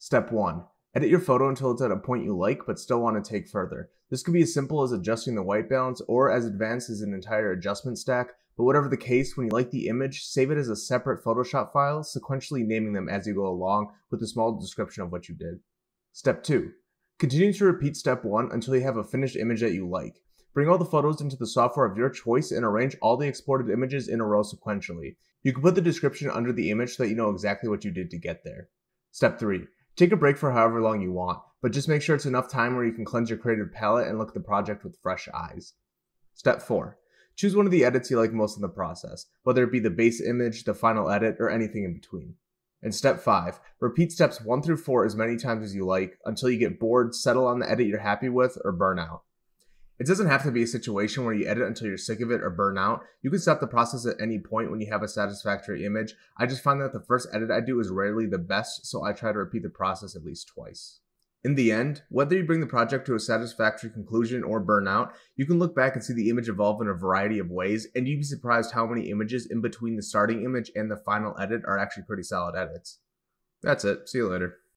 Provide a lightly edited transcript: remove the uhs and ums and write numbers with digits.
Step 1. Edit your photo until it's at a point you like but still want to take further. This could be as simple as adjusting the white balance or as advanced as an entire adjustment stack, but whatever the case, when you like the image, save it as a separate Photoshop file, sequentially naming them as you go along with a small description of what you did. Step 2. Continue to repeat step 1 until you have a finished image that you like. Bring all the photos into the software of your choice and arrange all the exported images in a row sequentially. You can put the description under the image so that you know exactly what you did to get there. Step 3. Take a break for however long you want, but just make sure it's enough time where you can cleanse your creative palette and look at the project with fresh eyes. Step 4. Choose one of the edits you like most in the process, whether it be the base image, the final edit, or anything in between. And step 5. Repeat steps 1 through 4 as many times as you like until you get bored, settle on the edit you're happy with, or burn out. It doesn't have to be a situation where you edit until you're sick of it or burn out. You can stop the process at any point when you have a satisfactory image. I just find that the first edit I do is rarely the best, so I try to repeat the process at least twice. In the end, whether you bring the project to a satisfactory conclusion or burn out, you can look back and see the image evolve in a variety of ways, and you'd be surprised how many images in between the starting image and the final edit are actually pretty solid edits. That's it. See you later.